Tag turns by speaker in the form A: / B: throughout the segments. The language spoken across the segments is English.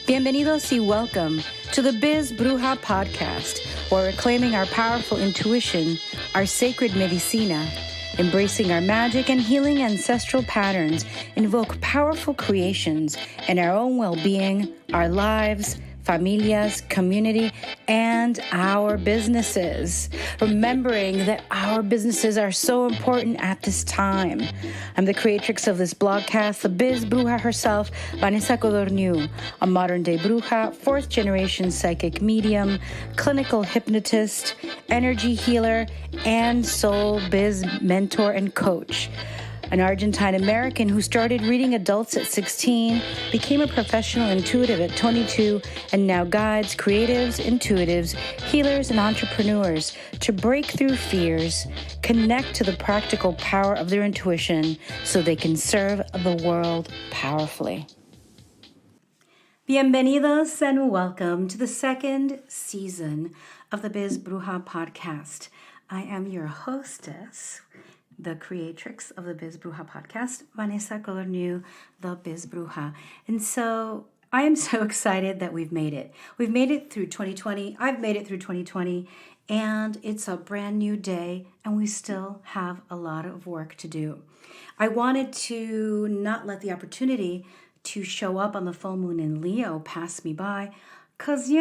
A: Bienvenidos y welcome to the Biz Bruja podcast, where we're claiming our powerful intuition, our sacred medicina, embracing our magic and healing ancestral patterns, invoke powerful creations in our own well-being, our lives, familias, community, and our businesses. Remembering that our businesses are so important at this time. I'm the creatrix of this blogcast, the Biz Bruja herself, Vanessa Codorniu, a modern-day bruja, fourth-generation psychic medium, clinical hypnotist, energy healer, and soul biz mentor and coach. An Argentine-American who started reading adults at 16, became a professional intuitive at 22, and now guides creatives, intuitives, healers, and entrepreneurs to break through fears, connect to the practical power of their intuition so they can serve the world powerfully. Bienvenidos and welcome to the second season of the Biz Bruja podcast. I am your hostess, the creatrix of the Biz Bruja podcast, Vanessa Codorniu, the Biz Bruja. And so I am so excited that we've made it. We've made it through 2020. I've made it through 2020, and it's a brand new day, and we still have a lot of work to do. I wanted to not let the opportunity to show up on the full moon in Leo pass me by, because,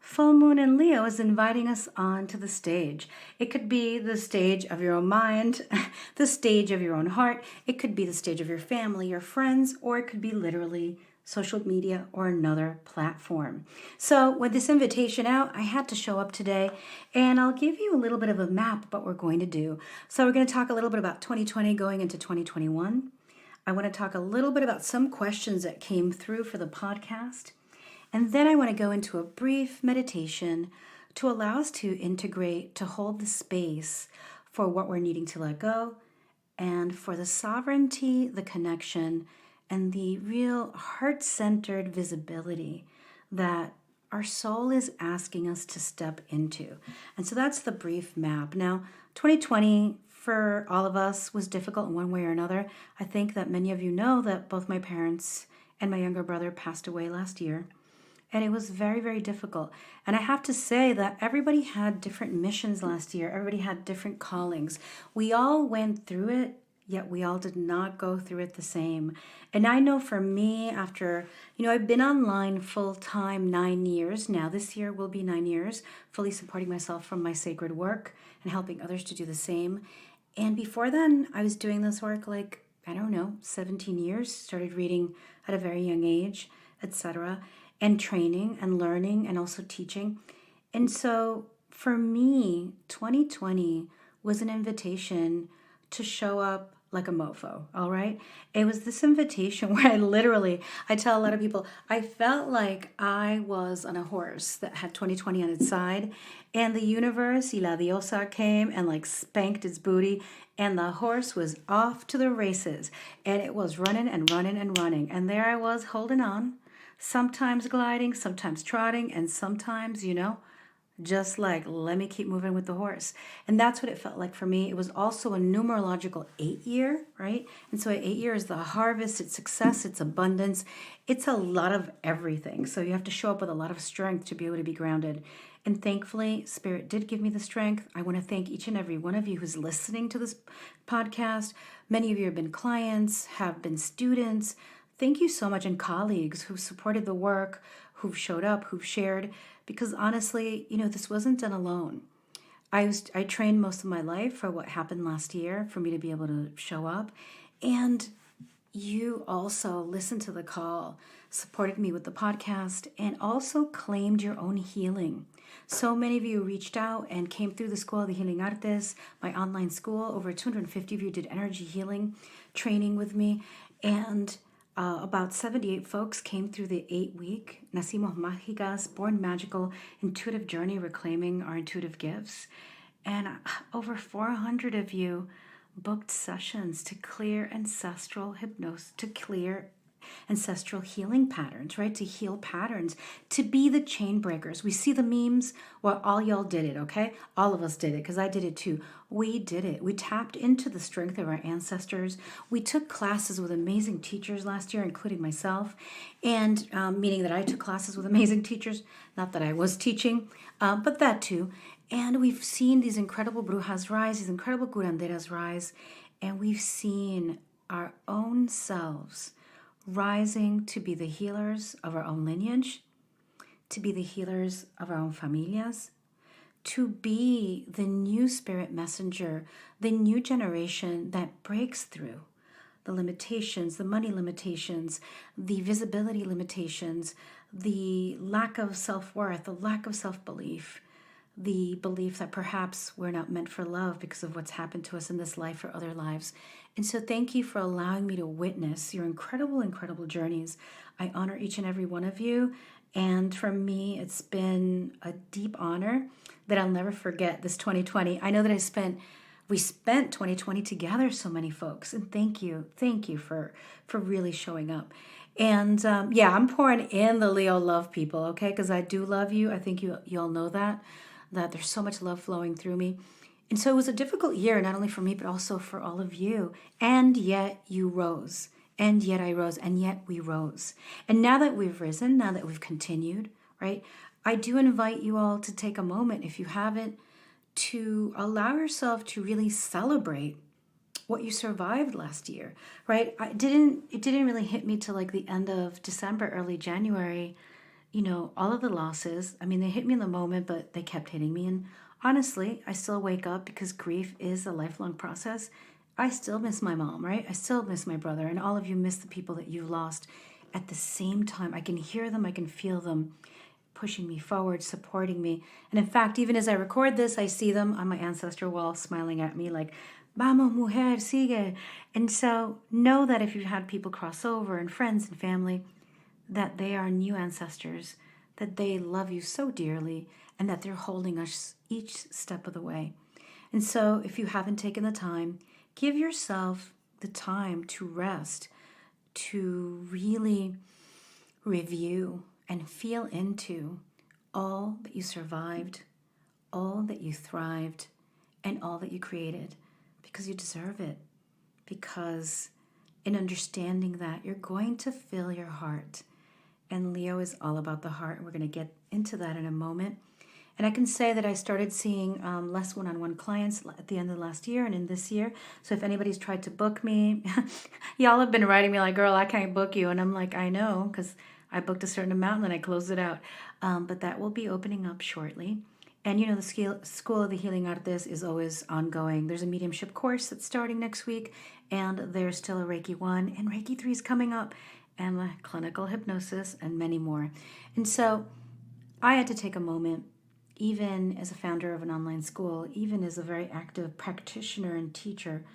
A: full moon in Leo is inviting us onto the stage. It could be the stage of your own mind, the stage of your own heart. It could be the stage of your family, your friends, or it could be literally social media or another platform. So with this invitation out, I had to show up today, and I'll give you a little bit of a map of what we're going to do. So we're going to talk a little bit about 2020 going into 2021. I want to talk a little bit about some questions that came through for the podcast. And then I want to go into a brief meditation to allow us to integrate, to hold the space for what we're needing to let go, and for the sovereignty, the connection, and the real heart-centered visibility that our soul is asking us to step into. And so that's the brief map. Now, 2020 for all of us was difficult in one way or another. I think that many of you know that both my parents and my younger brother passed away last year. And it was very, very difficult. And I have to say that everybody had different missions last year. Everybody had different callings. We all went through it, yet we all did not go through it the same. And I know for me, after, I've been online full-time 9 years now. This year will be 9 years, fully supporting myself from my sacred work and helping others to do the same. And before then, I was doing this work 17 years. Started reading at a very young age, etc., and training and learning and also teaching. And so for me, 2020 was an invitation to show up like a mofo, all right? It was this invitation where I tell a lot of people, I felt like I was on a horse that had 2020 on its side, and the universe, y la diosa, came and spanked its booty, and the horse was off to the races, and it was running and running and running. And there I was holding on, sometimes gliding, sometimes trotting, and sometimes, just let me keep moving with the horse. And that's what it felt like for me. It was also a numerological 8-year, right? And so 8 years, the harvest, it's success, it's abundance. It's a lot of everything. So you have to show up with a lot of strength to be able to be grounded. And thankfully, Spirit did give me the strength. I want to thank each and every one of you who's listening to this podcast. Many of you have been clients, have been students. Thank you so much, and colleagues who supported the work, who've showed up, who've shared, because honestly, this wasn't done alone. I trained most of my life for what happened last year for me to be able to show up, and you also listened to the call, supported me with the podcast, and also claimed your own healing. So many of you reached out and came through the School of the Healing Artes, my online school. Over 250 of you did energy healing training with me, and about 78 folks came through the 8-week Nacimos Mágicas, Born Magical, intuitive journey, reclaiming our intuitive gifts. And over 400 of you booked sessions to clear ancestral hypnosis, to clear ancestral healing patterns, right? To heal patterns, to be the chain breakers. We see the memes. Well, all y'all did it, okay? All of us did it, because I did it too. We did it. We tapped into the strength of our ancestors. We took classes with amazing teachers last year, including myself, and meaning that I took classes with amazing teachers. Not that I was teaching, but that too. And we've seen these incredible brujas rise, these incredible curanderas rise, and we've seen our own selves rising to be the healers of our own lineage, to be the healers of our own familias, to be the new spirit messenger, the new generation that breaks through the limitations, the money limitations, the visibility limitations, the lack of self-worth, the lack of self-belief, the belief that perhaps we're not meant for love because of what's happened to us in this life or other lives. And so thank you for allowing me to witness your incredible, incredible journeys. I honor each and every one of you. And for me, it's been a deep honor that I'll never forget this 2020. I know that we spent 2020 together, so many folks. And thank you for really showing up. And I'm pouring in the Leo love, people, okay? Because I do love you. I think you all know that there's so much love flowing through me. And so it was a difficult year, not only for me, but also for all of you. And yet you rose. And yet I rose. And yet we rose. And now that we've risen, now that we've continued, right? I do invite you all to take a moment, if you haven't, to allow yourself to really celebrate what you survived last year, right? It didn't really hit me till like the end of December, early January. All of the losses, I mean, they hit me in the moment, but they kept hitting me. And honestly, I still wake up because grief is a lifelong process. I still miss my mom, right? I still miss my brother. And all of you miss the people that you've lost at the same time. I can hear them. I can feel them pushing me forward, supporting me. And in fact, even as I record this, I see them on my ancestral wall smiling at me like, vamos, mujer, sigue. And so know that if you've had people cross over and friends and family, that they are new ancestors, that they love you so dearly, and that they're holding us each step of the way. And so if you haven't taken the time, give yourself the time to rest, to really review and feel into all that you survived, all that you thrived, and all that you created, because you deserve it. Because in understanding that, you're going to fill your heart. And Leo is all about the heart. We're going to get into that in a moment. And I can say that I started seeing less one-on-one clients at the end of last year and in this year. So if anybody's tried to book me, y'all have been writing me like, girl, I can't book you. And I'm like, I know, because I booked a certain amount and then I closed it out. But that will be opening up shortly. And the School of the Healing Artes is always ongoing. There's a mediumship course that's starting next week. And there's still a Reiki 1 and Reiki 3 is coming up. And clinical hypnosis, and many more. And so I had to take a moment, even as a founder of an online school, even as a very active practitioner and teacher,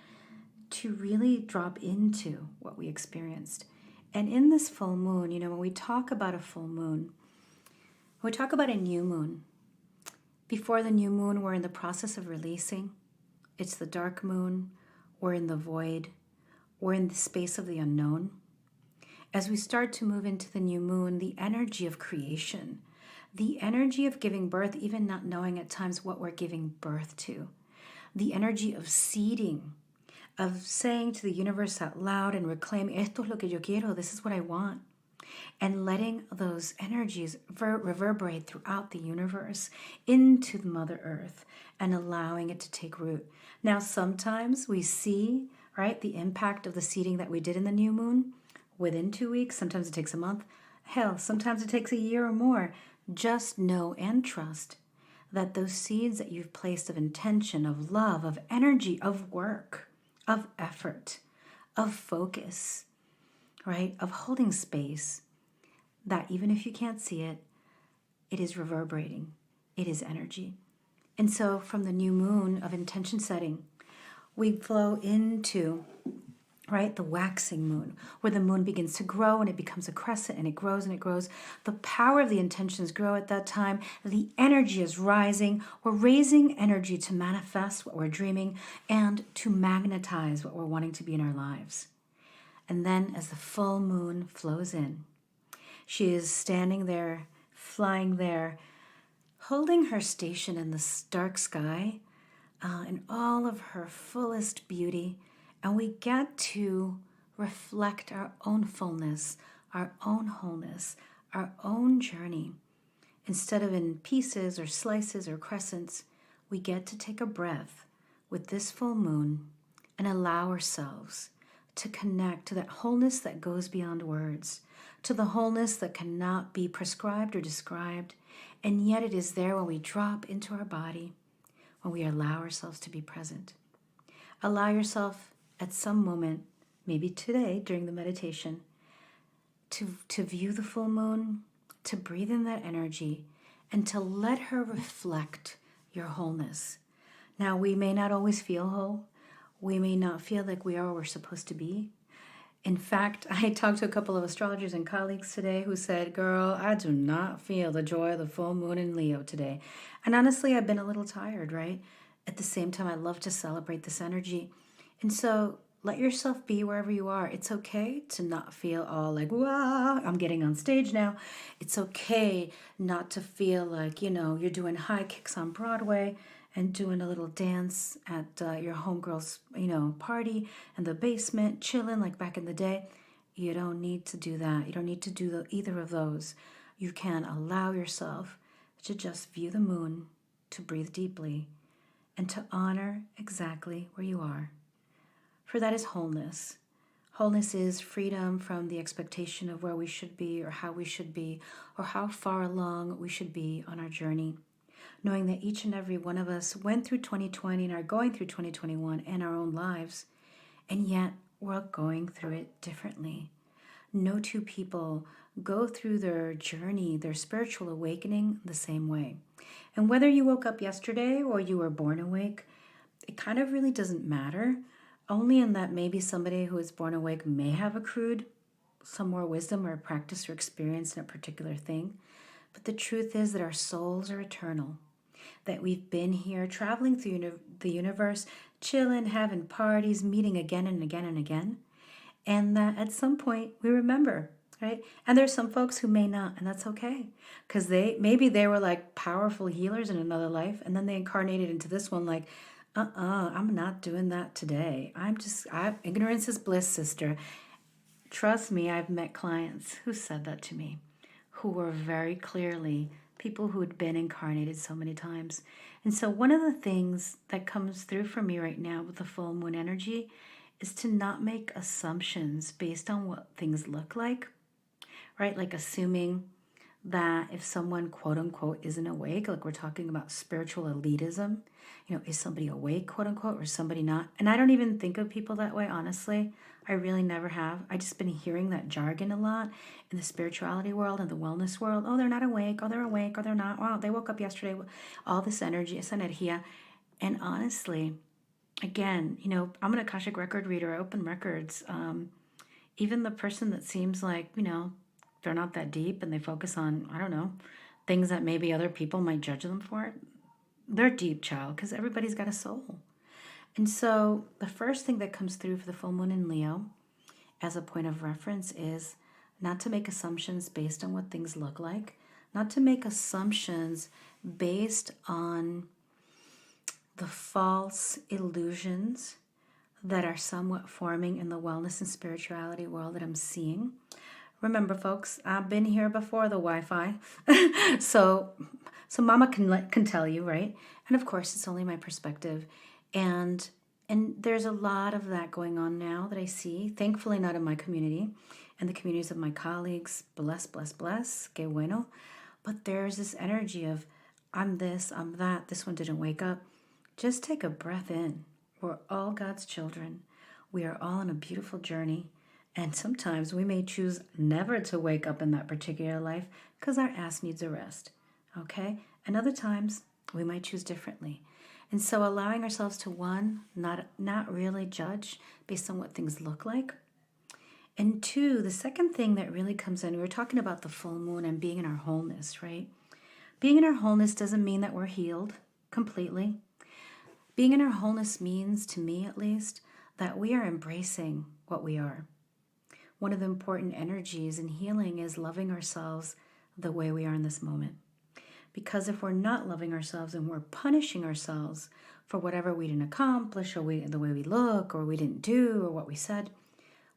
A: to really drop into what we experienced. And in this full moon, when we talk about a full moon, we talk about a new moon. Before the new moon, we're in the process of releasing. It's the dark moon. We're in the void. We're in the space of the unknown. As we start to move into the new moon, the energy of creation, the energy of giving birth, even not knowing at times what we're giving birth to, the energy of seeding, of saying to the universe out loud and reclaiming, esto es lo que yo quiero, this is what I want, and letting those energies reverberate throughout the universe into the Mother Earth and allowing it to take root. Now, sometimes we see, right, the impact of the seeding that we did in the new moon within 2 weeks. Sometimes it takes a month. Hell, sometimes it takes a year or more. Just know and trust that those seeds that you've placed of intention, of love, of energy, of work, of effort, of focus, right, of holding space, that even if you can't see it, it is reverberating. It is energy. And so from the new moon of intention setting, we flow into, right, the waxing moon, where the moon begins to grow and it becomes a crescent and it grows and it grows. The power of the intentions grow at that time. The energy is rising. We're raising energy to manifest what we're dreaming and to magnetize what we're wanting to be in our lives. And then as the full moon flows in, she is standing there, flying there, holding her station in the dark sky in all of her fullest beauty. And we get to reflect our own fullness, our own wholeness, our own journey. Instead of in pieces or slices or crescents, we get to take a breath with this full moon and allow ourselves to connect to that wholeness that goes beyond words, to the wholeness that cannot be prescribed or described, and yet it is there when we drop into our body, when we allow ourselves to be present. Allow yourself at some moment, maybe today during the meditation, to view the full moon, to breathe in that energy, and to let her reflect your wholeness. Now, we may not always feel whole. We may not feel like we are where we're supposed to be. In fact, I talked to a couple of astrologers and colleagues today who said, girl, I do not feel the joy of the full moon in Leo today. And honestly, I've been a little tired, right? At the same time, I love to celebrate this energy. And so let yourself be wherever you are. It's okay to not feel all like, wow, I'm getting on stage now. It's okay not to feel like, you're doing high kicks on Broadway and doing a little dance at your homegirl's, party in the basement, chilling like back in the day. You don't need to do that. You don't need to do either of those. You can allow yourself to just view the moon, to breathe deeply, and to honor exactly where you are. For that is wholeness. Wholeness is freedom from the expectation of where we should be or how we should be or how far along we should be on our journey. Knowing that each and every one of us went through 2020 and are going through 2021 in our own lives, and yet we're going through it differently. No two people go through their journey, their spiritual awakening, the same way. And whether you woke up yesterday or you were born awake, it kind of really doesn't matter. Only in that maybe somebody who is born awake may have accrued some more wisdom or practice or experience in a particular thing. But the truth is that our souls are eternal, that we've been here traveling through the universe, chilling, having parties, meeting again and again and again, and that at some point we remember, right? And there's some folks who may not, and that's okay, because maybe they were like powerful healers in another life, and then they incarnated into this one like, I'm not doing that today. Ignorance is bliss, sister. Trust me, I've met clients who said that to me, who were very clearly people who had been incarnated so many times. And so one of the things that comes through for me right now with the full moon energy is to not make assumptions based on what things look like, right? Like assuming that if someone, quote unquote, isn't awake, like we're talking about spiritual elitism, is somebody awake, quote unquote, or is somebody not? And I don't even think of people that way, honestly. I really never have. I just been hearing that jargon a lot in the spirituality world and the wellness world. Oh, they're not awake. Oh, they're awake. Oh, they're not. Wow, they woke up yesterday. All this energy, esa energía. And honestly, again, I'm an Akashic record reader. I open records. Even the person that seems like, they're not that deep and they focus on, I don't know, things that maybe other people might judge them for, they're deep, child, because everybody's got a soul. And so the first thing that comes through for the full moon in Leo as a point of reference is not to make assumptions based on what things look like, not to make assumptions based on the false illusions that are somewhat forming in the wellness and spirituality world that I'm seeing. Remember, folks, I've been here before the Wi-Fi, so Mama can tell you, right? And of course, it's only my perspective, and there's a lot of that going on now that I see. Thankfully, not in my community, and the communities of my colleagues. Bless, bless, bless. Que bueno. But there's this energy of I'm this, I'm that. This one didn't wake up. Just take a breath in. We're all God's children. We are all on a beautiful journey. And sometimes we may choose never to wake up in that particular life because our ass needs a rest, okay? And other times we might choose differently. And so allowing ourselves to, one, not really judge based on what things look like. And two, the second thing that really comes in, we were talking about the full moon and being in our wholeness, right? Being in our wholeness doesn't mean that we're healed completely. Being in our wholeness means, to me at least, that we are embracing what we are. one of the important energies in healing is loving ourselves the way we are in this moment. Because if we're not loving ourselves and we're punishing ourselves for whatever we didn't accomplish, or the way we look, or we didn't do, or what we said,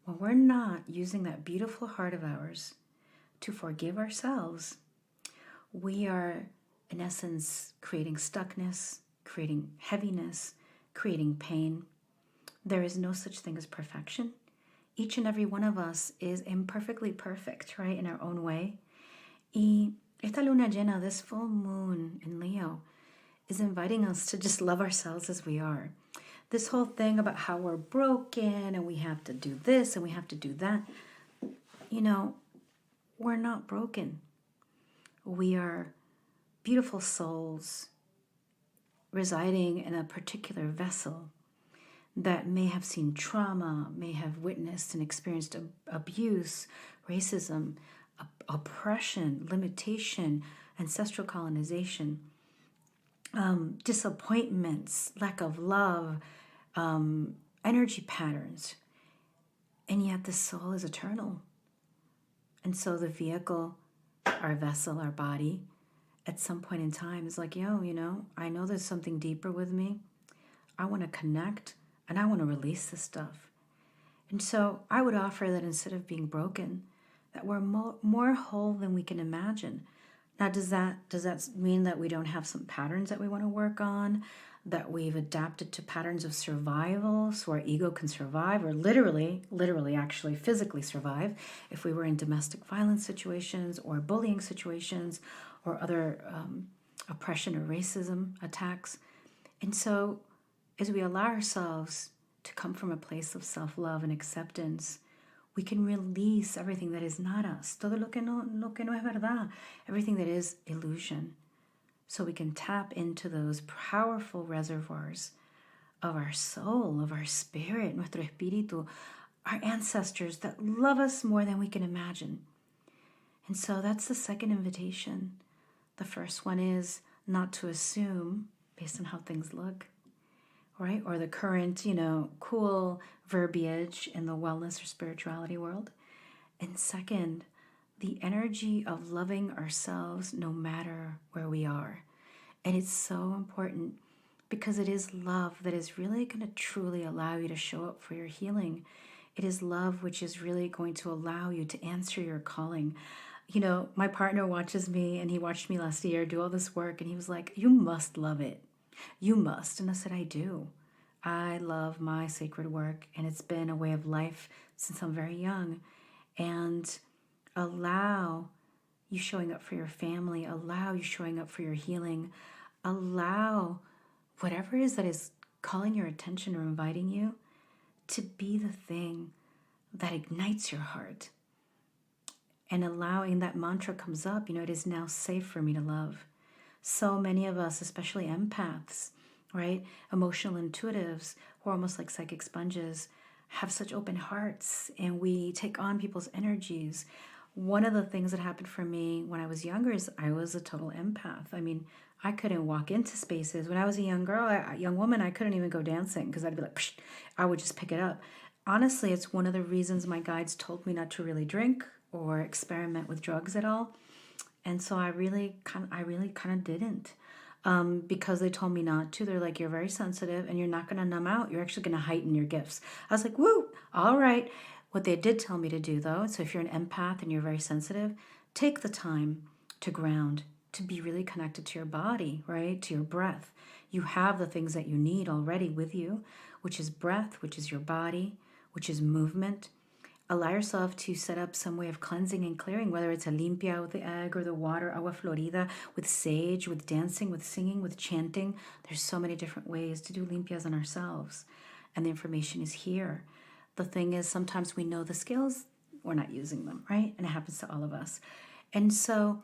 A: when we're not using that beautiful heart of ours to forgive ourselves, we are, in essence, creating stuckness, creating heaviness, creating pain. There is no such thing as perfection. Each and every one of us is imperfectly perfect, right, in our own way. Y esta luna llena, this full moon in Leo, is inviting us to just love ourselves as we are. This whole thing about how we're broken and we have to do this and we have to do that, we're not broken. We are beautiful souls residing in a particular vessel that may have seen trauma, may have witnessed and experienced abuse, racism, oppression, limitation, ancestral colonization, disappointments, lack of love, energy patterns. And yet the soul is eternal. And so the vehicle, our vessel, our body, at some point in time is like, I know there's something deeper with me. I want to connect and I want to release this stuff. And so I would offer that instead of being broken, that we're more whole than we can imagine. Now, does that mean that we don't have some patterns that we want to work on, that we've adapted to patterns of survival so our ego can survive, or literally, actually, physically survive if we were in domestic violence situations or bullying situations or other oppression or racism attacks? And so as we allow ourselves to come from a place of self-love and acceptance, we can release everything that is not us, todo lo que no es verdad, everything that is illusion. So we can tap into those powerful reservoirs of our soul, of our spirit, nuestro espiritu, our ancestors that love us more than we can imagine. And so that's the second invitation. The first one is not to assume based on how things look, right? Or the current, cool verbiage in the wellness or spirituality world. And second, the energy of loving ourselves no matter where we are. And it's so important because it is love that is really going to truly allow you to show up for your healing. It is love which is really going to allow you to answer your calling. My partner watches me, and he watched me last year do all this work, and he was like, you must love it. You must. And I said, I do. I love my sacred work, and it's been a way of life since I'm very young. And allow you showing up for your family, allow you showing up for your healing, allow whatever it is that is calling your attention or inviting you to be the thing that ignites your heart. And allowing that mantra comes up, it is now safe for me to love. So many of us, especially empaths, right? Emotional intuitives who are almost like psychic sponges, have such open hearts, and we take on people's energies. One of the things that happened for me when I was younger is I was a total empath. I mean, I couldn't walk into spaces. When I was a young girl, a young woman, I couldn't even go dancing because I'd be like, psh, I would just pick it up. Honestly, it's one of the reasons my guides told me not to really drink or experiment with drugs at all. And so I really kind of didn't. Because they told me not to. They're like, you're very sensitive and you're not going to numb out. You're actually going to heighten your gifts. I was like, woo, all right. What they did tell me to do, though, so if you're an empath and you're very sensitive, take the time to ground, to be really connected to your body, right, to your breath. You have the things that you need already with you, which is breath, which is your body, which is movement. Allow yourself to set up some way of cleansing and clearing, whether it's a limpia with the egg or the water, agua florida, with sage, with dancing, with singing, with chanting. There's so many different ways to do limpias on ourselves. And the information is here. The thing is, sometimes we know the skills, we're not using them, right? And it happens to all of us. And so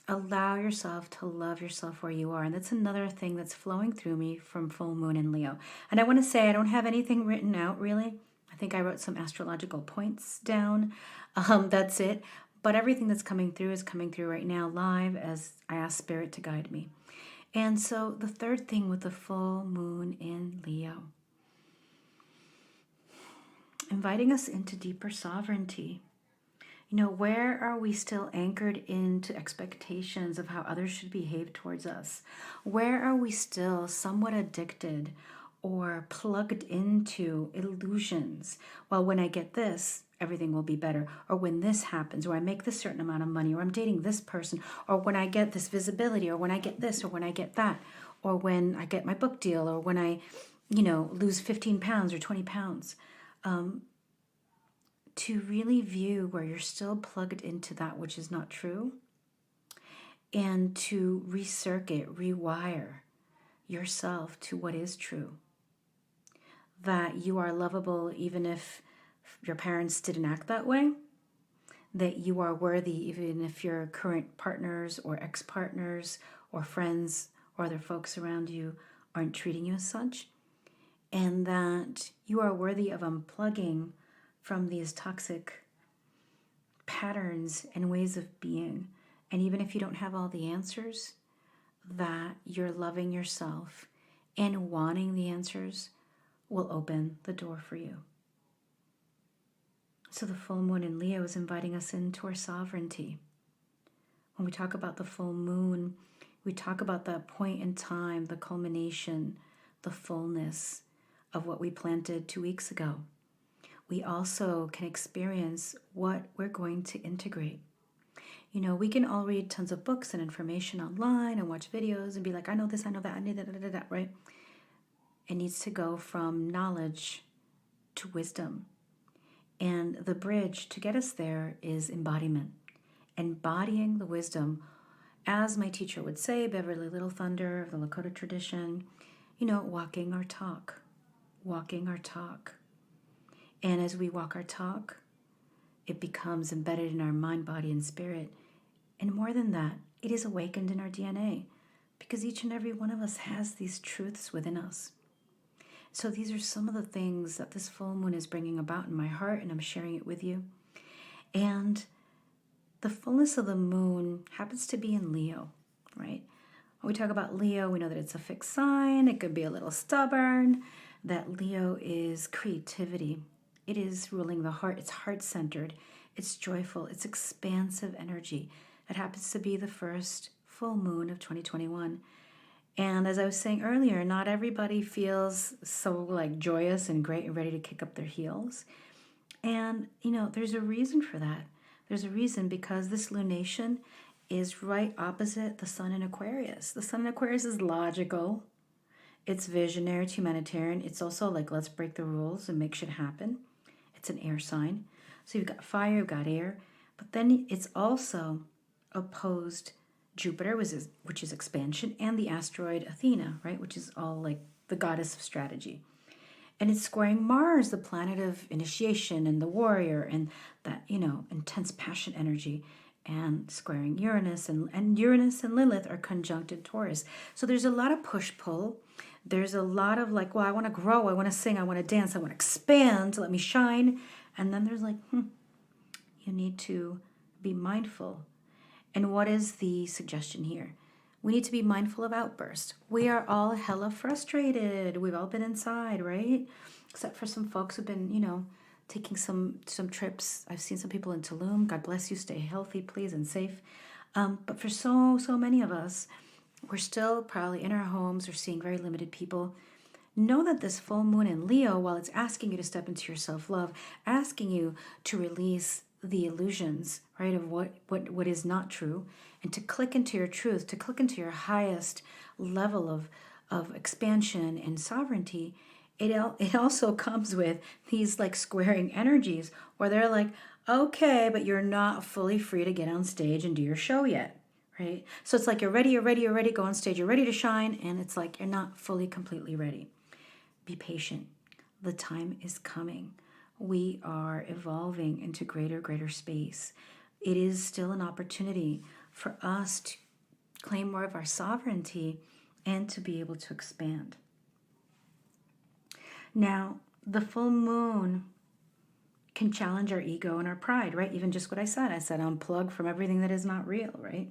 A: allow yourself to love yourself where you are. And that's another thing that's flowing through me from full moon in Leo. And I want to say I don't have anything written out, really. I think I wrote some astrological points down. That's it. But everything that's coming through is coming through right now live as I ask Spirit to guide me. And so the third thing with the full moon in Leo inviting us into deeper sovereignty. Where are we still anchored into expectations of how others should behave towards us? Where are we still somewhat addicted or plugged into illusions? Well, when I get this, everything will be better. Or when this happens, or I make this certain amount of money, or I'm dating this person, or when I get this visibility, or when I get this, or when I get that, or when I get my book deal, or when I, lose 15 pounds or 20 pounds. To really view where you're still plugged into that which is not true, and to recircuit, rewire yourself to what is true. That you are lovable even if your parents didn't act that way. That you are worthy even if your current partners or ex-partners or friends or other folks around you aren't treating you as such. And that you are worthy of unplugging from these toxic patterns and ways of being. And even if you don't have all the answers, that you're loving yourself and wanting the answers will open the door for you. So the full moon in Leo is inviting us into our sovereignty. When we talk about the full moon, we talk about that point in time, the culmination, the fullness of what we planted 2 weeks ago. We also can experience what we're going to integrate. We can all read tons of books and information online and watch videos and be like, I know this, I know that, I need that, right? It needs to go from knowledge to wisdom. And the bridge to get us there is embodiment. Embodying the wisdom, as my teacher would say, Beverly Little Thunder of the Lakota tradition, walking our talk. Walking our talk. And as we walk our talk, it becomes embedded in our mind, body, and spirit. And more than that, it is awakened in our DNA because each and every one of us has these truths within us. So these are some of the things that this full moon is bringing about in my heart, and I'm sharing it with you. And the fullness of the moon happens to be in Leo, right? When we talk about Leo, we know that it's a fixed sign. It could be a little stubborn. That Leo is creativity. It is ruling the heart. It's heart-centered. It's joyful. It's expansive energy. It happens to be the first full moon of 2021. And as I was saying earlier, not everybody feels so joyous and great and ready to kick up their heels. And, there's a reason for that. There's a reason because this lunation is right opposite the sun in Aquarius. The sun in Aquarius is logical. It's visionary, it's humanitarian. It's also let's break the rules and make shit happen. It's an air sign. So you've got fire, you've got air. But then it's also opposed Jupiter, which is expansion, and the asteroid Athena, right? Which is all the goddess of strategy. And it's squaring Mars, the planet of initiation and the warrior and that, intense passion energy. And squaring Uranus. And Uranus and Lilith are conjunct in Taurus. So there's a lot of push-pull. There's a lot of I want to grow, I want to sing, I want to dance, I want to expand, let me shine. And then there's you need to be mindful. And what is the suggestion here? We need to be mindful of outbursts. We are all hella frustrated. We've all been inside, right? Except for some folks who've been, taking some trips. I've seen some people in Tulum. God bless you. Stay healthy, please, and safe. But for so many of us, we're still probably in our homes or seeing very limited people. Know that this full moon in Leo, while it's asking you to step into your self-love, asking you to release the illusions, right, of what is not true, and to click into your truth, to click into your highest level of expansion and sovereignty, it also comes with these squaring energies where they're okay, but you're not fully free to get on stage and do your show yet. Right? So it's you're ready, go on stage, you're ready to shine, and it's you're not fully, completely ready. Be patient. The time is coming. We are evolving into greater space. It is still an opportunity for us to claim more of our sovereignty and to be able to expand. Now, the full moon can challenge our ego and our pride, right? Even just what I said unplug from everything that is not real, right?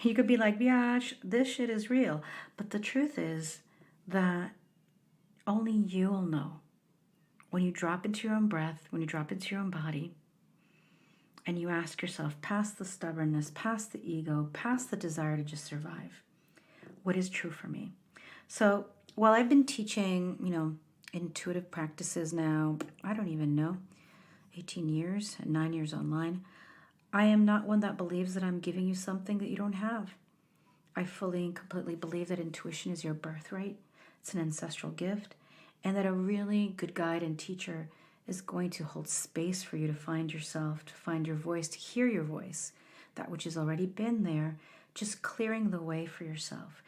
A: You could be yeah, this shit is real. But the truth is that only you'll know when you drop into your own breath, when you drop into your own body, and you ask yourself, past the stubbornness, past the ego, past the desire to just survive, what is true for me? So while I've been teaching, intuitive practices now, I don't even know, 18 years and 9 years online, I am not one that believes that I'm giving you something that you don't have. I fully and completely believe that intuition is your birthright. It's an ancestral gift, and that a really good guide and teacher is going to hold space for you to find yourself, to find your voice, to hear your voice, that which has already been there, just clearing the way for yourself.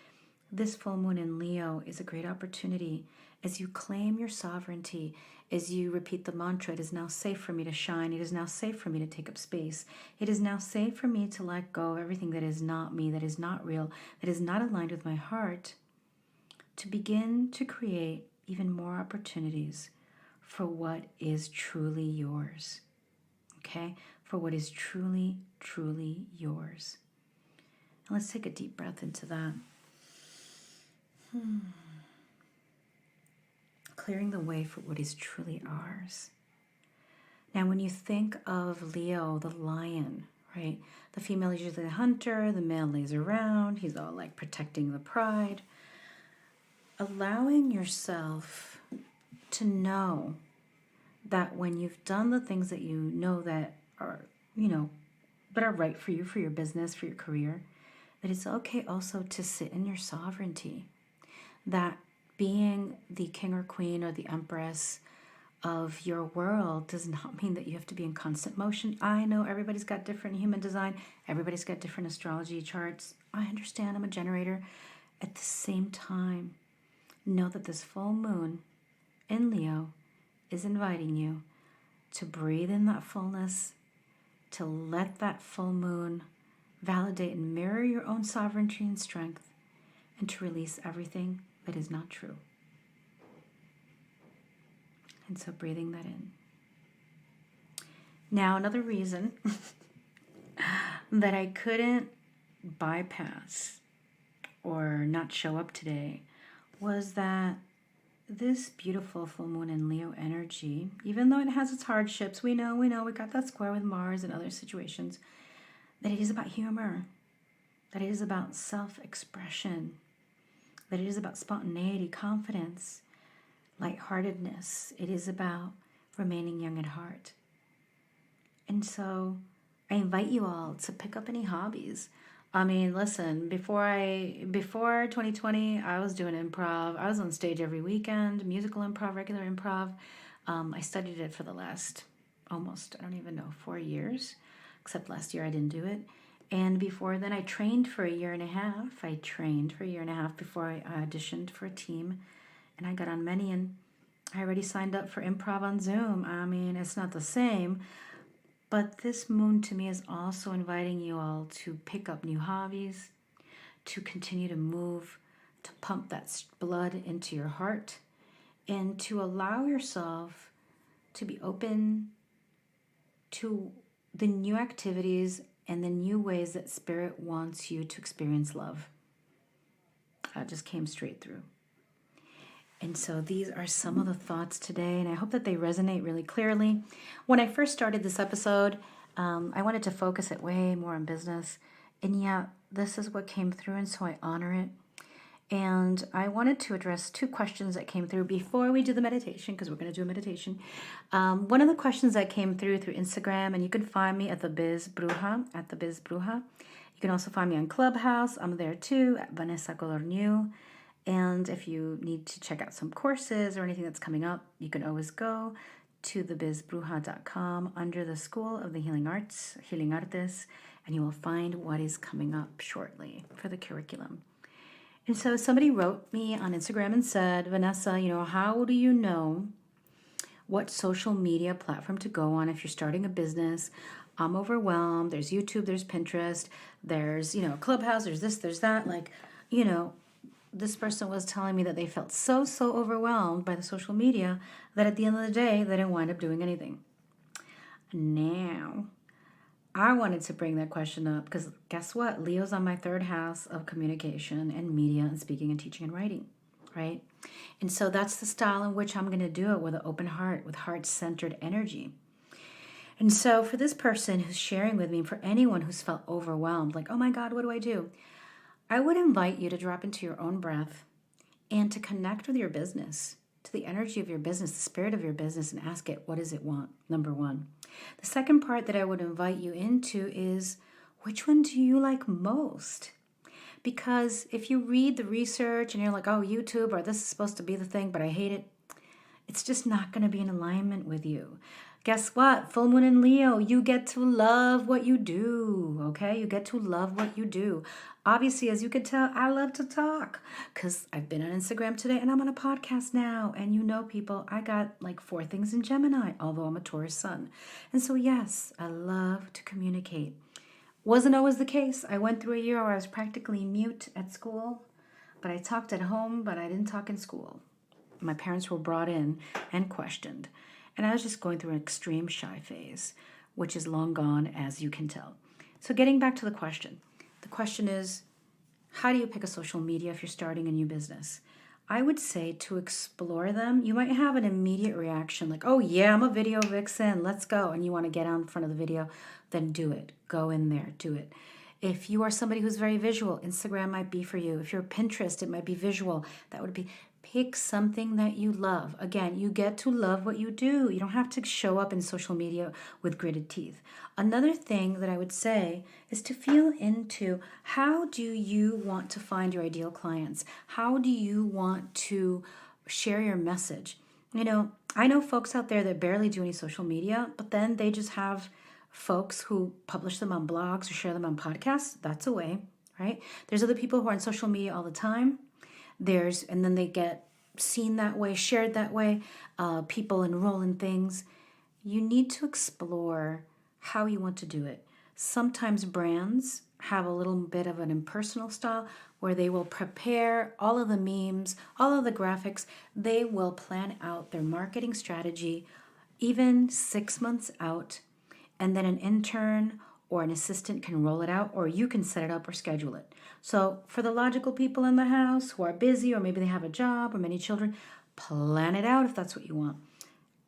A: This full moon in Leo is a great opportunity as you claim your sovereignty, as you repeat the mantra, it is now safe for me to shine, it is now safe for me to take up space, it is now safe for me to let go of everything that is not me, that is not real, that is not aligned with my heart, to begin to create even more opportunities for what is truly yours. Okay? For what is truly, truly yours. And let's take a deep breath into that. Clearing the way for what is truly ours. Now, when you think of Leo, the lion, right? The female is usually the hunter, the male lays around, he's all like protecting the pride. Allowing yourself to know that when you've done the things that you know that are, that are right for you, for your business, for your career, that it's okay also to sit in your sovereignty. That being the king or queen or the empress of your world does not mean that you have to be in constant motion. I know everybody's got different human design. Everybody's got different astrology charts. I understand, I'm a generator. At the same time, know that this full moon in Leo is inviting you to breathe in that fullness, to let that full moon validate and mirror your own sovereignty and strength, and to release everything that is not true. And so breathing that in. Now, another reason that I couldn't bypass or not show up today was that this beautiful full moon in Leo energy, even though it has its hardships, we know, we got that square with Mars and other situations, that it is about humor, that it is about self-expression, that it is about spontaneity, confidence, lightheartedness. It is about remaining young at heart. And so I invite you all to pick up any hobbies. I mean, listen, before 2020, I was doing improv. I was on stage every weekend, musical improv, regular improv. I studied it for the last almost, 4 years, except last year I didn't do it. And before then, I trained for a year and a half. Before I auditioned for a team, and I got on many, and I already signed up for improv on Zoom. I mean, it's not the same, but this moon to me is also inviting you all to pick up new hobbies, to continue to move, to pump that blood into your heart, and to allow yourself to be open to the new activities and the new ways that Spirit wants you to experience love. That just came straight through. And so these are some of the thoughts today, and I hope that they resonate really clearly. When I first started this episode, I wanted to focus it way more on business, and yet this is what came through, and so I honor it. And I wanted to address 2 questions that came through before we do the meditation, because we're going to do a meditation. One of the questions that came through Instagram, and you can find me at the Biz Bruja, You can also find me on Clubhouse. I'm there too, at Vanessa Color New. And if you need to check out some courses or anything that's coming up, you can always go to thebizbruja.com under the School of the Healing Arts, Healing Artes, and you will find what is coming up shortly for the curriculum. And so somebody wrote me on Instagram and said, Vanessa, how do you know what social media platform to go on if you're starting a business? I'm overwhelmed. There's YouTube, there's Pinterest, there's, Clubhouse, there's this, there's that. This person was telling me that they felt so overwhelmed by the social media that at the end of the day, they didn't wind up doing anything. Now, I wanted to bring that question up because guess what? Leo's on my 3rd house of communication and media and speaking and teaching and writing. right? And so that's the style in which I'm going to do it, with an open heart, with heart-centered energy. And so for this person who's sharing with me, for anyone who's felt overwhelmed, like, oh my God, what do I do? I would invite you to drop into your own breath and to connect with your business, to the energy of your business, the spirit of your business, and ask it, what does it want? Number one. The second part that I would invite you into is, which one do you like most? Because if you read the research and you're like, oh, YouTube, or this is supposed to be the thing, but I hate it, it's just not going to be in alignment with you. Guess what? Full moon in Leo, you get to love what you do, okay? You get to love what you do. Obviously, as you can tell, I love to talk because I've been on Instagram today and I'm on a podcast now. And you know, people, I got like 4 things in Gemini, although I'm a Taurus sun. And so, yes, I love to communicate. Wasn't always the case. I went through a year where I was practically mute at school, but I talked at home, but I didn't talk in school. My parents were brought in and questioned. And I was just going through an extreme shy phase, which is long gone, as you can tell. So getting back to the question is, how do you pick a social media if you're starting a new business? I would say to explore them. You might have an immediate reaction like, oh yeah, I'm a video vixen, let's go. And you want to get out in front of the video, then do it. Go in there, do it. If you are somebody who's very visual, Instagram might be for you. If you're Pinterest, it might be visual. That would be, pick something that you love. Again, you get to love what you do. You don't have to show up in social media with gritted teeth. Another thing that I would say is to feel into, how do you want to find your ideal clients? How do you want to share your message? You know, I know folks out there that barely do any social media, but then they just have folks who publish them on blogs or share them on podcasts. That's a way, right? There's other people who are on social media all the time. And then they get seen that way, shared that way. People enroll in things. You need to explore how you want to do it. Sometimes brands have a little bit of an impersonal style where they will prepare all of the memes, all of the graphics. They will plan out their marketing strategy even 6 months out, and then an intern or an assistant can roll it out, or you can set it up or schedule it. So for the logical people in the house who are busy, or maybe they have a job or many children, plan it out if that's what you want.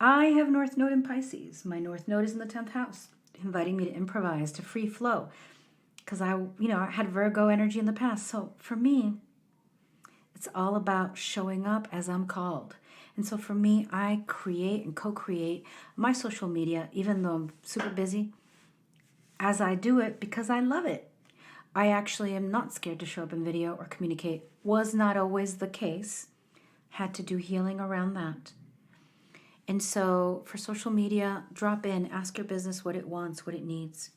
A: I have North Node in Pisces. My North Node is in the 10th house, inviting me to improvise, to free flow, because I had Virgo energy in the past. So for me, it's all about showing up as I'm called. And so for me, I create and co-create my social media, even though I'm super busy, as I do it because I love it. I actually am not scared to show up in video or communicate. Was not always the case. Had to do healing around that. And so for social media, drop in, ask your business what it wants, what it needs.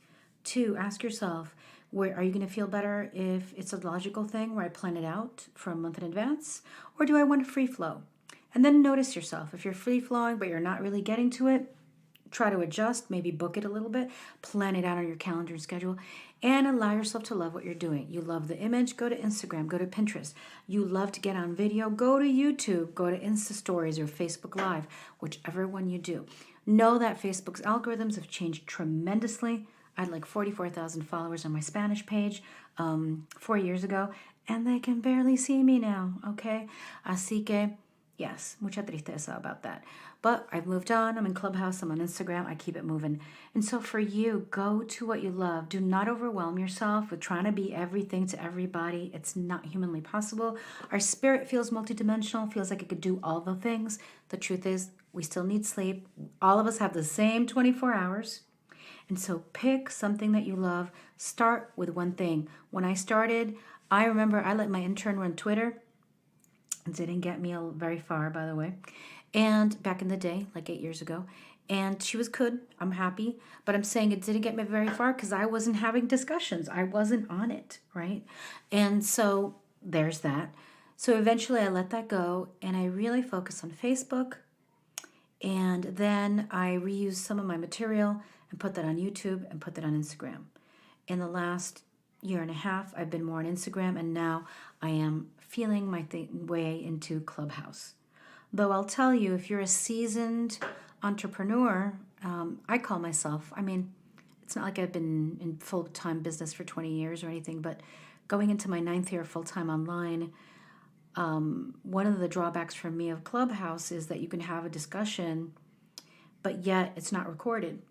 A: 2, ask yourself, where are you going to feel better if it's a logical thing where I plan it out for a month in advance? Or do I want a free flow? And then notice yourself. If you're free flowing but you're not really getting to it, try to adjust, maybe book it a little bit, plan it out on your calendar and schedule, and allow yourself to love what you're doing. You love the image, go to Instagram, go to Pinterest. You love to get on video, go to YouTube, go to Insta Stories or Facebook Live, whichever one you do. Know that Facebook's algorithms have changed tremendously. I had like 44,000 followers on my Spanish page 4 years ago, and they can barely see me now, okay? Así que, yes, mucha tristeza about that. But I've moved on. I'm in Clubhouse. I'm on Instagram. I keep it moving. And so for you, go to what you love. Do not overwhelm yourself with trying to be everything to everybody. It's not humanly possible. Our spirit feels multidimensional, feels like it could do all the things. The truth is, we still need sleep. All of us have the same 24 hours. And so pick something that you love. Start with one thing. When I started, I remember I let my intern run Twitter. It didn't get me very far, by the way. And back in the day, like 8 years ago. And she was good. I'm happy. But I'm saying it didn't get me very far because I wasn't having discussions. I wasn't on it, right? And so there's that. So eventually I let that go. And I really focus on Facebook. And then I reused some of my material and put that on YouTube and put that on Instagram. In the last year and a half, I've been more on Instagram. And now I am feeling my way into Clubhouse. Though I'll tell you, if you're a seasoned entrepreneur, I call myself, it's not like I've been in full-time business for 20 years or anything, but going into my 9th year full-time online, One of the drawbacks for me of Clubhouse is that you can have a discussion, but yet it's not recorded.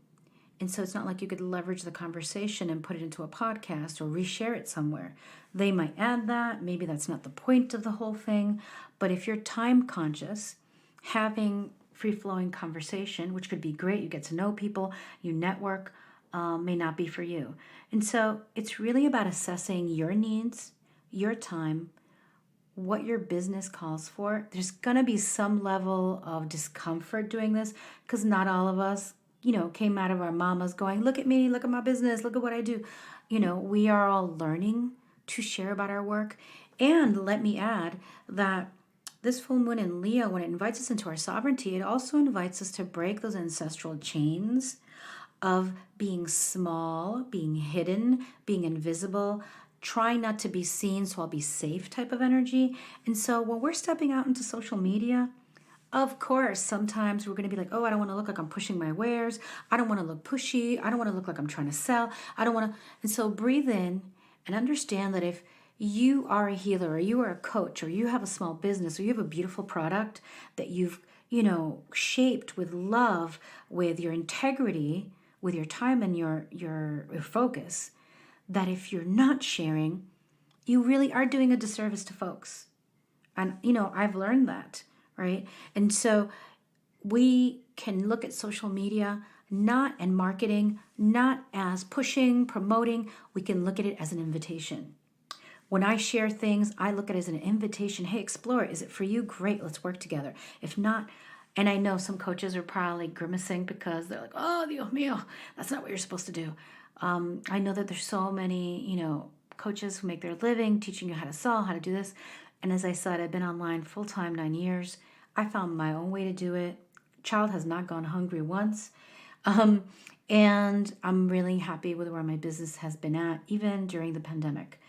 A: And so it's not like you could leverage the conversation and put it into a podcast or reshare it somewhere. They might add that. Maybe that's not the point of the whole thing. But if you're time conscious, having free-flowing conversation, which could be great, you get to know people, you network, may not be for you. And so it's really about assessing your needs, your time, what your business calls for. There's going to be some level of discomfort doing this because not all of us, came out of our mamas going, look at me, look at my business, look at what I do. We are all learning to share about our work. And let me add that this full moon in Leo, when it invites us into our sovereignty, it also invites us to break those ancestral chains of being small, being hidden, being invisible, trying not to be seen so I'll be safe type of energy. And so when we're stepping out into social media, of course, sometimes we're going to be like, oh, I don't want to look like I'm pushing my wares. I don't want to look pushy. I don't want to look like I'm trying to sell. I don't want to. And so breathe in and understand that if you are a healer or you are a coach or you have a small business or you have a beautiful product that you've, shaped with love, with your integrity, with your time and your focus, that if you're not sharing, you really are doing a disservice to folks. And, I've learned that. Right? And so we can look at social media and marketing, not as pushing, promoting. We can look at it as an invitation. When I share things, I look at it as an invitation. Hey, explore it. Is it for you? Great. Let's work together. If not, and I know some coaches are probably grimacing because they're like, oh, Dios mío, that's not what you're supposed to do. I know that there's so many, coaches who make their living teaching you how to sell, how to do this. And as I said, I've been online full-time 9 years. I found my own way to do it. Child has not gone hungry once. And I'm really happy with where my business has been at, even during the pandemic.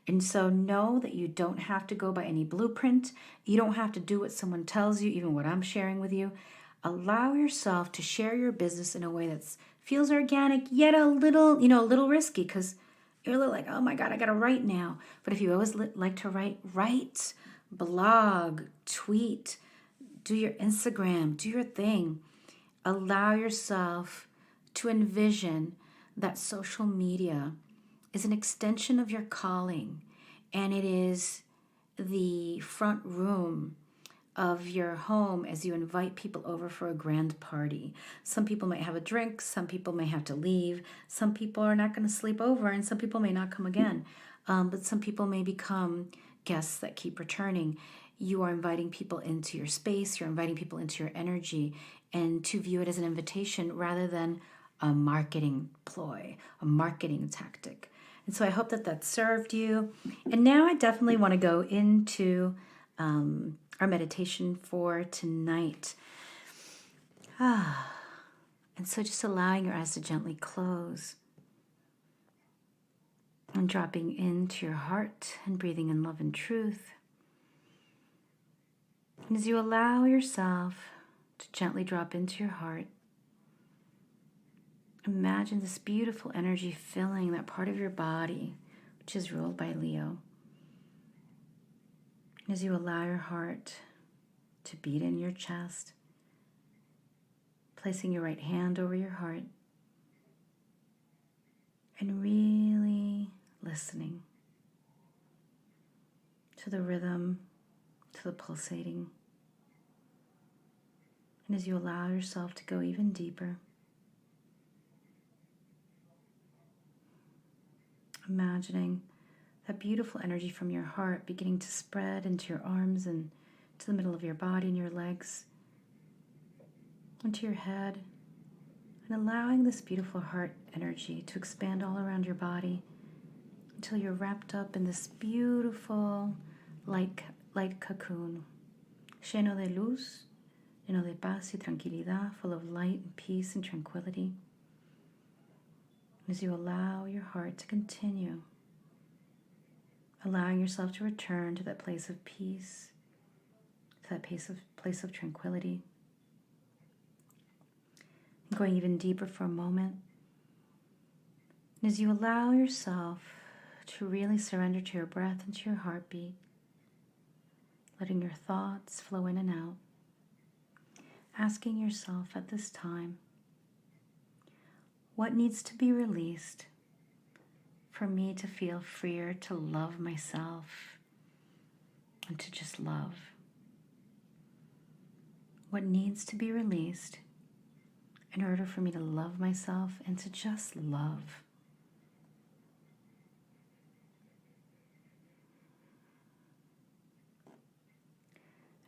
A: And so know that you don't have to go by any blueprint. You don't have to do what someone tells you, even what I'm sharing with you. Allow yourself to share your business in a way that feels organic, yet a little risky, because you're a little like, oh my God, I got to write now. But if you always like to write, blog, tweet, do your Instagram, do your thing. Allow yourself to envision that social media is an extension of your calling, and it is the front room of your home as you invite people over for a grand party. Some people might have a drink, some people may have to leave, some people are not going to sleep over, and some people may not come again. But some people may become guests that keep returning. You are inviting people into your space, you're inviting people into your energy, and to view it as an invitation rather than a marketing ploy, a marketing tactic. And so I hope that served you. And now I definitely want to go into our meditation for tonight. And so just allowing your eyes to gently close and dropping into your heart and breathing in love and truth. And as you allow yourself to gently drop into your heart, imagine this beautiful energy filling that part of your body, which is ruled by Leo. As you allow your heart to beat in your chest, placing your right hand over your heart, and really listening to the rhythm, to the pulsating. And as you allow yourself to go even deeper, imagining that beautiful energy from your heart beginning to spread into your arms and to the middle of your body and your legs, into your head, and allowing this beautiful heart energy to expand all around your body until you're wrapped up in this beautiful light cocoon, lleno de luz, lleno de paz y tranquilidad, full of light and peace and tranquility. As you allow your heart to continue, allowing yourself to return to that place of peace, to that place of tranquility. And going even deeper for a moment. And as you allow yourself to really surrender to your breath and to your heartbeat, letting your thoughts flow in and out, asking yourself at this time, what needs to be released for me to feel freer to love myself and to just love? What needs to be released in order for me to love myself and to just love?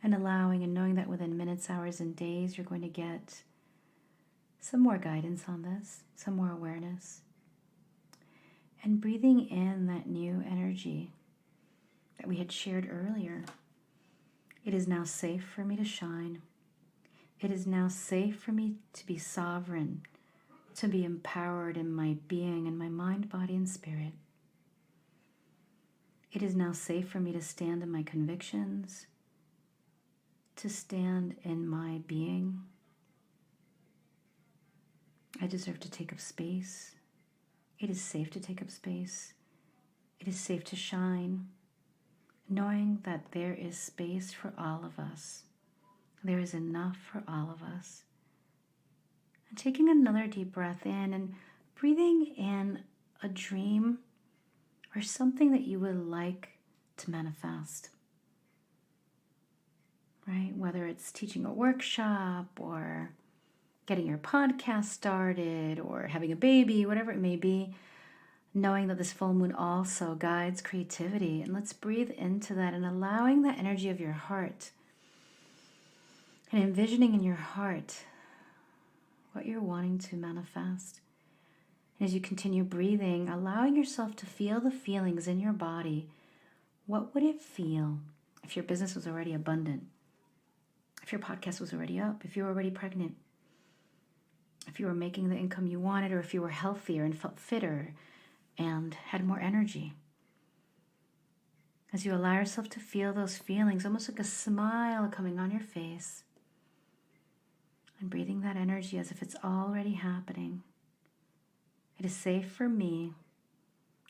A: And allowing and knowing that within minutes, hours, and days, you're going to get some more guidance on this, some more awareness. And breathing in that new energy that we had shared earlier. It is now safe for me to shine. It is now safe for me to be sovereign, to be empowered in my being, in my mind, body, and spirit. It is now safe for me to stand in my convictions, to stand in my being. I deserve to take up space. It is safe to take up space. It is safe to shine, knowing that there is space for all of us. There is enough for all of us. And taking another deep breath in and breathing in a dream or something that you would like to manifest. Right? Whether it's teaching a workshop or getting your podcast started or having a baby, whatever it may be, knowing that this full moon also guides creativity. And let's breathe into that and allowing that energy of your heart and envisioning in your heart what you're wanting to manifest. And as you continue breathing, allowing yourself to feel the feelings in your body. What would it feel if your business was already abundant? If your podcast was already up? If you were already pregnant? If you were making the income you wanted, or if you were healthier and felt fitter and had more energy? As you allow yourself to feel those feelings, almost like a smile coming on your face, and breathing that energy as if it's already happening. It is safe for me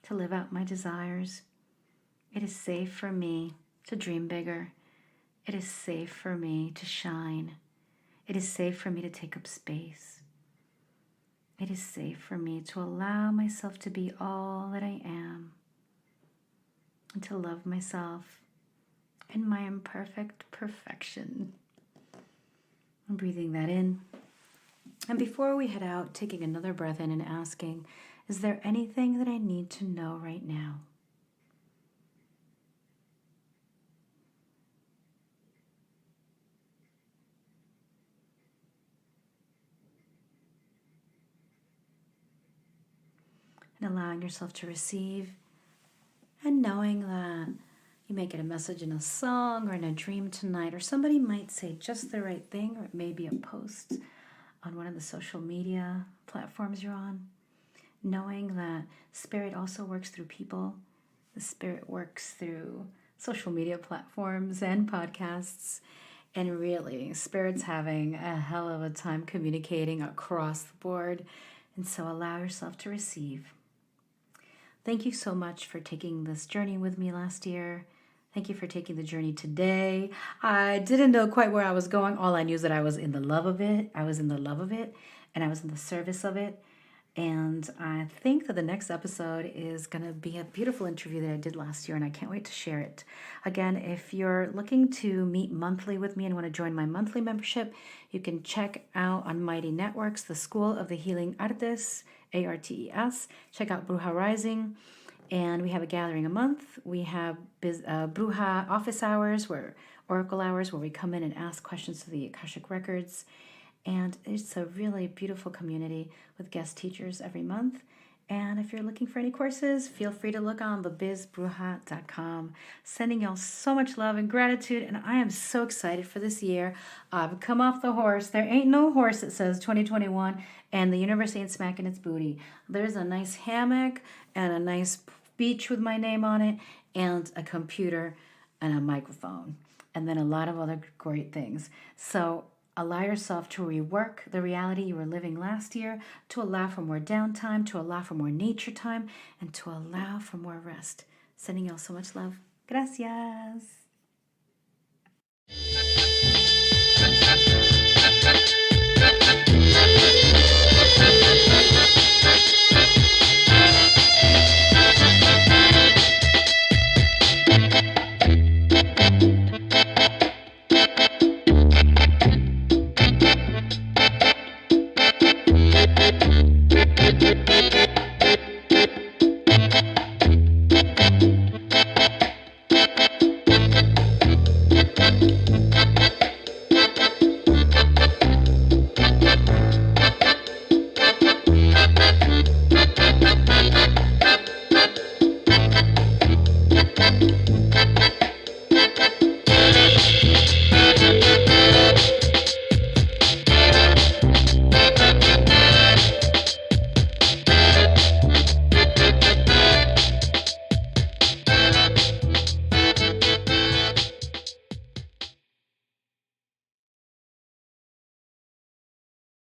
A: to live out my desires. It is safe for me to dream bigger. It is safe for me to shine. It is safe for me to take up space. It is safe for me to allow myself to be all that I am and to love myself in my imperfect perfection. I'm breathing that in. And before we head out, taking another breath in and asking, is there anything that I need to know right now? And allowing yourself to receive and knowing that you may get a message in a song or in a dream tonight, or somebody might say just the right thing, or it may be a post on one of the social media platforms you're on. Knowing that Spirit also works through people. The Spirit works through social media platforms and podcasts. And really, Spirit's having a hell of a time communicating across the board. And so allow yourself to receive. Thank you so much for taking this journey with me last year. Thank you for taking the journey today. I didn't know quite where I was going. All I knew is that I was in the love of it. I was in the love of it, and I was in the service of it. And I think that the next episode is going to be a beautiful interview that I did last year, and I can't wait to share it. Again, if you're looking to meet monthly with me and want to join my monthly membership, you can check out on Mighty Networks, the School of the Healing Artes, ARTES. Check out Bruja Rising, and we have a gathering a month. We have Bruja office hours, oracle hours, where we come in and ask questions to the Akashic Records. And it's a really beautiful community with guest teachers every month. And if you're looking for any courses, feel free to look on thebizbruja.com. Sending y'all so much love and gratitude. And I am so excited for this year. I've come off the horse. There ain't no horse that says 2021, and the universe ain't smacking its booty. There's a nice hammock and a nice beach with my name on it, and a computer and a microphone, and then a lot of other great things. So allow yourself to rework the reality you were living last year, to allow for more downtime, to allow for more nature time, and to allow for more rest. Sending y'all so much love. Gracias.